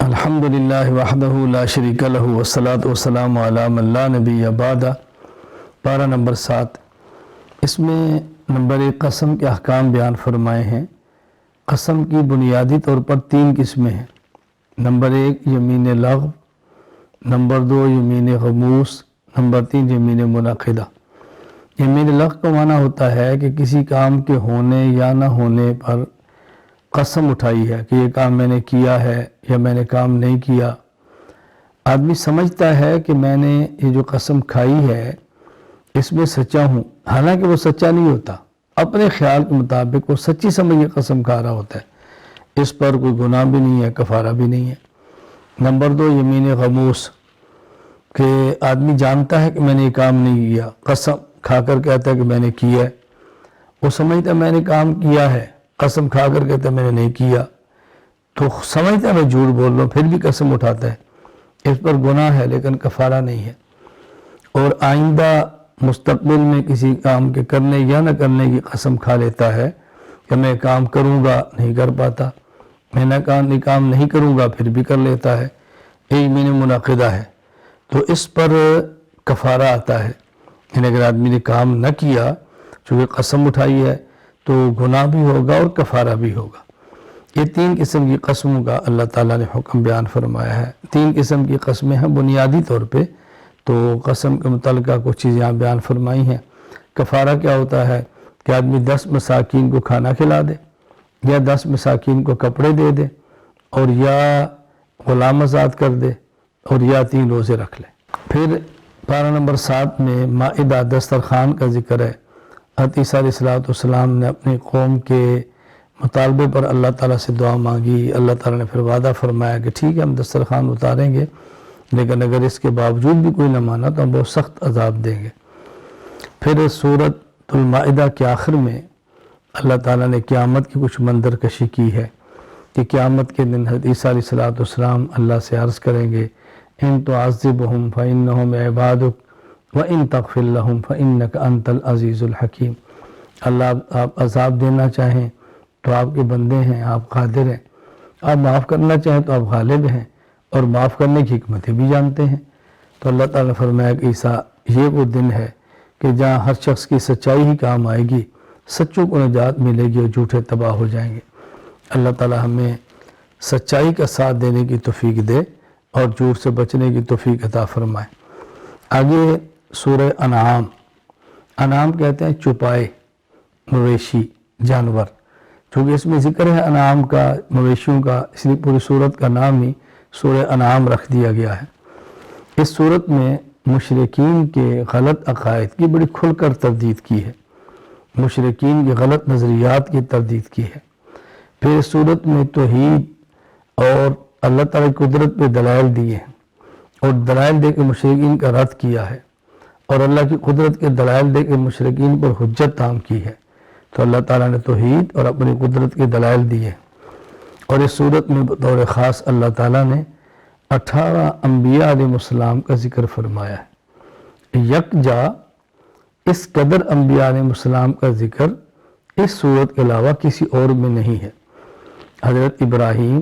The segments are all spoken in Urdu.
الحمدللہ وحدہ لا شریک لہ والصلاۃ والسلام علی من لا نبی بعد۔ پارہ نمبر 7، اس میں نمبر 1 قسم کے احکام بیان فرمائے ہیں۔ قسم کی بنیادی طور پر 3 قسمیں ہیں۔ نمبر 1 یمین لغو، نمبر 2 یمین غموس، نمبر 3 یمین منعقدہ۔ یمین لغو کا معنی ہوتا ہے کہ کسی کام کے ہونے یا نہ ہونے پر قسم اٹھائی ہے کہ یہ کام میں نے کیا ہے یا میں نے کام نہیں کیا۔ آدمی سمجھتا ہے کہ میں نے یہ جو قسم کھائی ہے اس میں سچا ہوں، حالانکہ وہ سچا نہیں ہوتا، اپنے خیال کے مطابق وہ سچی سمجھ کے قسم کھا رہا ہوتا ہے، اس پر کوئی گناہ بھی نہیں ہے، کفارہ بھی نہیں ہے۔ نمبر 2 یمین غموس، کہ آدمی جانتا ہے کہ میں نے یہ کام نہیں کیا، قسم کھا کر کہتا ہے کہ میں نے کیا ہے، وہ سمجھتا ہے میں نے کام کیا ہے، قسم کھا کر کہتا ہے میں نے نہیں کیا، تو سمجھتا ہے میں جھوٹ بول رہا ہوں، پھر بھی قسم اٹھاتا ہے، اس پر گناہ ہے لیکن کفارہ نہیں ہے۔ اور آئندہ مستقبل میں کسی کام کے کرنے یا نہ کرنے کی قسم کھا لیتا ہے کہ میں کام کروں گا، نہیں کر پاتا، میں کام نہیں کروں گا، پھر بھی کر لیتا ہے، یہ یمین منعقدہ ہے، تو اس پر کفارہ آتا ہے۔ یعنی اگر آدمی نے کام نہ کیا چونکہ قسم اٹھائی ہے تو گناہ بھی ہوگا اور کفارہ بھی ہوگا۔ یہ 3 قسم کی قسموں کا اللہ تعالیٰ نے حکم بیان فرمایا ہے۔ 3 قسم کی قسمیں ہیں بنیادی طور پہ، تو قسم کے متعلقہ کچھ چیزیں یہاں بیان فرمائی ہیں۔ کفارہ کیا ہوتا ہے کہ آدمی 10 مساکین کو کھانا کھلا دے، یا 10 مساکین کو کپڑے دے دے، اور یا غلام آزاد کر دے، اور یا 3 روزے رکھ لے۔ پھر پارہ نمبر 7 میں مائدہ دسترخوان کا ذکر ہے۔ حضرت عیسیٰ علیہ السلام نے اپنی قوم کے مطالبے پر اللہ تعالیٰ سے دعا مانگی، اللہ تعالیٰ نے پھر وعدہ فرمایا کہ ٹھیک ہے ہم دسترخوان اتاریں گے، لیکن اگر اس کے باوجود بھی کوئی نہ مانا تو ہم بہت سخت عذاب دیں گے۔ پھر سورۃ المائدہ کے آخر میں اللہ تعالیٰ نے قیامت کی کچھ منظر کشی کی ہے کہ قیامت کے دن حضرت عیسیٰ علیہ السلام اللہ سے عرض کریں گے ان تعذبہم فإنہم عبادک وَإِن تَغْفِرْ لَهُمْ فَإِنَّكَ أَنْتَ الْعَزِيزُ الْحَكِيمُ۔ اللہ آپ عذاب دینا چاہیں تو آپ کے بندے ہیں، آپ قادر ہیں، آپ معاف کرنا چاہیں تو آپ غالب ہیں اور معاف کرنے کی حکمتیں بھی جانتے ہیں۔ تو اللہ تعالیٰ نے فرمایا کہ عیسیٰ یہ وہ دن ہے کہ جہاں ہر شخص کی سچائی ہی کام آئے گی، سچوں کو نجات ملے گی اور جھوٹے تباہ ہو جائیں گے۔ اللہ تعالیٰ ہمیں سچائی کا ساتھ دینے کی توفیق دے اور جھوٹ سے بچنے کی توفیق عطا فرمائے۔ آگے سورہ انعام کہتے ہیں چوپائے مویشی جانور، چونکہ اس میں ذکر ہے انعام کا، مویشیوں کا، اس لیے پوری سورت کا نام ہی سورہ انعام رکھ دیا گیا ہے۔ اس سورت میں مشرکین کے غلط عقائد کی بڑی کھل کر تردید کی ہے، مشرکین کے غلط نظریات کی تردید کی ہے۔ پھر اس سورت میں توحید اور اللہ تعالیٰ کی قدرت پہ دلائل دیے ہیں، اور دلائل دے کے مشرکین کا رد کیا ہے، اور اللہ کی قدرت کے دلائل دے کے مشرکین پر حجت عام کی ہے۔ تو اللہ تعالیٰ نے توحید اور اپنی قدرت کے دلائل دیے، اور اس صورت میں بطور خاص اللہ تعالیٰ نے 18 انبیاء علیہ السلام کا ذکر فرمایا ہے۔ یکجا اس قدر انبیاء علیہ السلام کا ذکر اس صورت کے علاوہ کسی اور میں نہیں ہے۔ حضرت ابراہیم،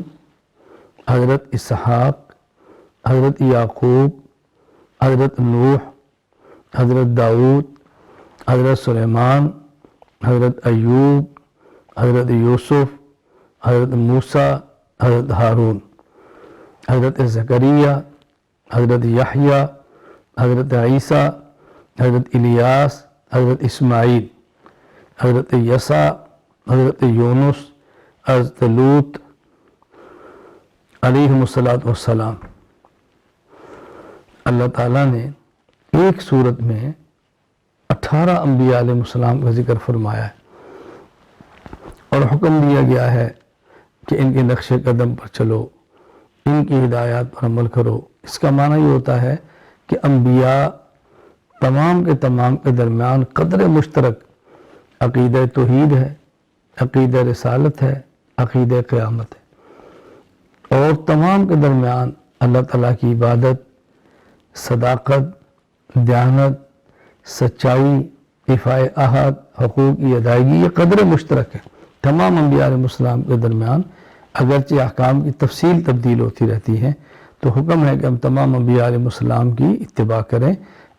حضرت اسحاق، حضرت یعقوب، حضرت نوح، حضرت داؤد، حضرت سلیمان، حضرت ایوب، حضرت یوسف، حضرت موسیٰ، حضرت ہارون، حضرت زکریا، حضرت یحییٰ، حضرت عیسیٰ، حضرت الیاس، حضرت اسماعیل، حضرت یسع، حضرت یونس، حضرت لوط علیہم السلام۔ اللہ تعالیٰ نے ایک صورت میں 18 انبیاء علیہ السلام کا ذکر فرمایا ہے، اور حکم دیا گیا ہے کہ ان کے نقش قدم پر چلو، ان کی ہدایات پر عمل کرو۔ اس کا معنی یہ ہوتا ہے کہ انبیاء تمام کے درمیان قدر مشترک عقیدہ توحید ہے، عقیدہ رسالت ہے، عقیدہ قیامت ہے، اور تمام کے درمیان اللہ تعالیٰ کی عبادت، صداقت، دیانت، سچائی، دفاع عہد، حقوق کی ادائیگی، یہ قدر مشترک ہے۔ تمام انبیاء علیہ السلام کے درمیان اگرچہ احکام کی تفصیل تبدیل ہوتی رہتی ہے، تو حکم ہے کہ ہم تمام انبیاء علیہ السلام کی اتباع کریں،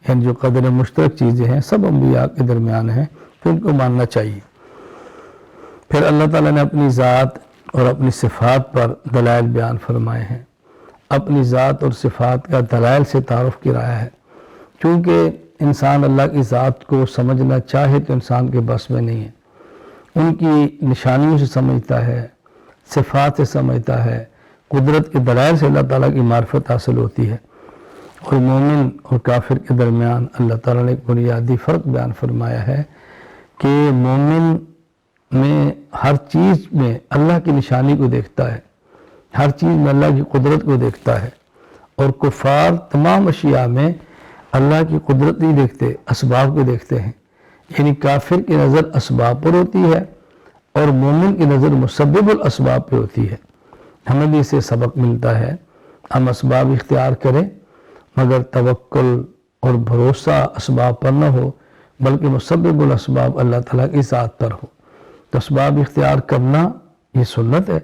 یعنی جو قدر مشترک چیزیں ہیں سب انبیاء کے درمیان ہیں تو ان کو ماننا چاہیے۔ پھر اللہ تعالیٰ نے اپنی ذات اور اپنی صفات پر دلائل بیان فرمائے ہیں۔ اپنی ذات اور صفات کا دلائل سے تعارف کرایا ہے، چونکہ انسان اللہ کی ذات کو سمجھنا چاہے تو انسان کے بس میں نہیں ہے۔ ان کی نشانیوں سے سمجھتا ہے، صفات سے سمجھتا ہے، قدرت کے دلائل سے اللہ تعالیٰ کی معرفت حاصل ہوتی ہے۔ اور مومن اور کافر کے درمیان اللہ تعالیٰ نے ایک بنیادی فرق بیان فرمایا ہے کہ مومن میں ہر چیز میں اللہ کی نشانی کو دیکھتا ہے، ہر چیز میں اللہ کی قدرت کو دیکھتا ہے، اور کفار تمام اشیاء میں اللہ کی قدرت نہیں دیکھتے، اسباب کو دیکھتے ہیں۔ یعنی کافر کی نظر اسباب پر ہوتی ہے اور مومن کی نظر مسبب الاسباب پہ ہوتی ہے۔ ہمیں بھی اسے سبق ملتا ہے، ہم اسباب اختیار کریں مگر توکل اور بھروسہ اسباب پر نہ ہو، بلکہ مسبب الاسباب اللہ تعالیٰ کی ذات پر ہو۔ تو اسباب اختیار کرنا یہ سنت ہے،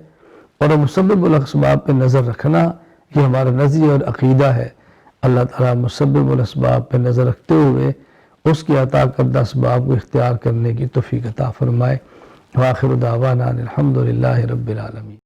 اور مسبب الاسباب پہ نظر رکھنا یہ ہمارا نظریہ اور عقیدہ ہے۔ اللہ تعالیٰ مسبب الاسباب پہ نظر رکھتے ہوئے اس کی عطا کردہ اسباب کو اختیار کرنے کی توفیق عطا فرمائے۔ وآخر دعوانا الحمدللہ رب العالمین۔